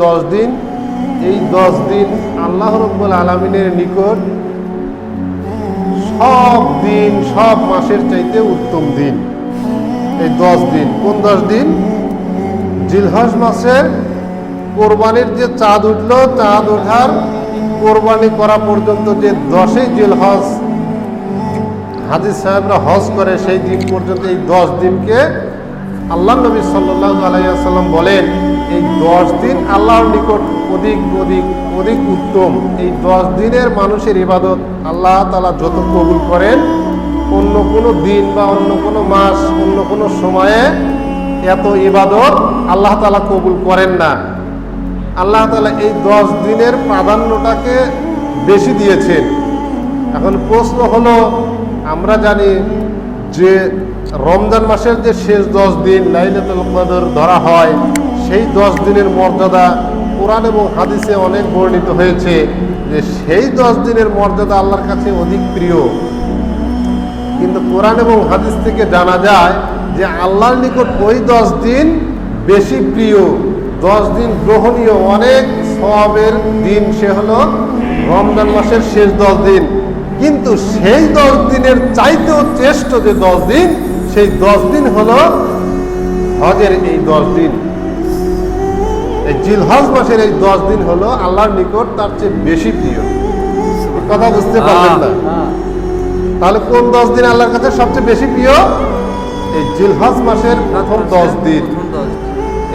10 দিন, এই 10 দিন আল্লাহ রাব্বুল আলামিনের নিকট সব মাসের চাইতে উত্তম দিন। এই 10 দিন কোন 10 দিন? জিলহজ মাসের কোরবানির যে চাঁদ উঠলো, চাঁদ ওঠার কোরবানি করা পর্যন্ত যে 10ই জিলহজ হাজী সাহেবরা হজ করে, সেই দিন পর্যন্ত এই 10 দিনকে আল্লাহ নবী সাল্লাল্লাহু আলাইহি ওয়াসাল্লাম বলেন এই 10 দিন আল্লাহর নিকট অধিক উত্তম। এই 10 দিনের মানুষের ইবাদত আল্লাহ তাআলা যত কবুল করেন, অন্য কোনো দিন বা অন্য কোনো মাস, অন্য কোনো সময়ে এত ইবাদত আল্লাহ তাআলা কবুল করেন না। আল্লাহ তাআলা এই 10 দিনের প্রাধান্যটাকে বেশি দিয়েছেন। এখন প্রশ্ন হলো, আমরা জানি যে রমজান মাসের যে শেষ 10 দিন লাইলাতুল কদর ধরা হয়, সেই 10 দিনের মর্যাদা কোরআন এবং হাদিসে অনেক বর্ণিত হয়েছে যে সেই 10 দিনের মর্যাদা আল্লাহর কাছে অধিক প্রিয়। কিন্তু কোরআন এবং হাদিস থেকে জানা যায় যে আল্লাহর নিকট ওই 10 দিন বেশি প্রিয়, 10 দিন গ্রহণীয়, অনেক সওয়াবের দিন। সে হলো রমজান মাসের শেষ 10 দিন। কিন্তু সেই 10 দিনের চাইতেও শ্রেষ্ঠ যে 10 দিন, সেই 10 দিন হলো হজের এই 10 দিন। এই জিলহজ মাসের এই 10 দিন হলো আল্লাহর নিকট তার চেয়ে বেশি প্রিয়। কথা বুঝতে পারলেন না? তাহলে কোন 10 দিন আল্লাহর কাছে সবচেয়ে বেশি প্রিয়? এই জিলহজ মাসের প্রথম 10 দিন।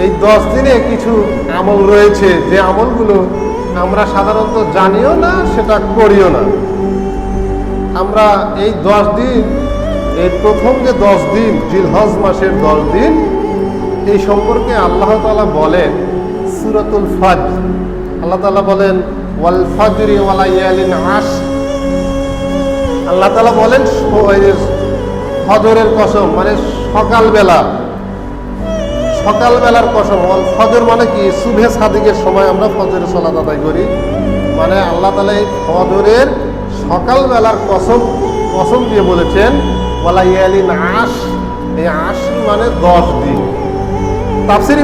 এই 10 দিনে কিছু আমল রয়েছে, যে আমলগুলো আমরা সাধারণত জানিও না, সেটা করিও না। আমরা এই 10 দিন, এই প্রথম যে 10 দিন জিলহজ মাসের 10 দিন, এই সম্পর্কে আল্লাহ তাআলা বলেন সূরাতুল ফাজর। আল্লাহ তাআলা বলেন ওয়াল ফাজরি ওয়া লায়ালিন আশর। আল্লাহ তাআলা বলেন ফজরের কসম, মানে সকালবেলার কসম। ওয়াল ফজর মানে কি? সুবহে সাদিকের সময় আমরা ফজরের সালাত আদায় করি, মানে আল্লাহ তাআলা এই ফজরের সকালবেলার কসম দিয়ে বলেছেন ওয়া লায়ালিন আশর। এই আশর মানে 10 দিন। তাফসীর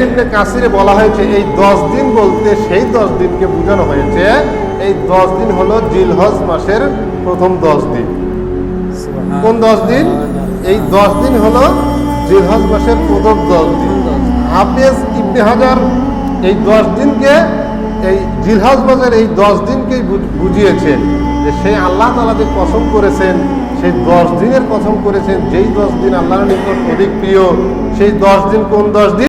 ইবনে কাসিরে বলা হয়েছে এই 10 দিন বলতে সেই 10 দিনকে বোঝানো হয়েছে। এই 10 দিন হলো জিলহজ মাসের প্রথম 10 দিন। কোন 10 দিন? এই 10 দিন হলো জিলহজ মাসের প্রথম 10 দিন। হাফেজ ইবনে হাজার এই 10 দিনকে, এই জিলহজ মাসের এই 10 দিনকেই বুঝিয়েছেন যে সেই আল্লাহ তাআলা যে কসম করেছেন, সেই 10 দিনের কসম করেছেন, যেই 10 দিন আল্লাহর নিকট অধিক প্রিয়। সেই 10 দিন কোন 10 দিন?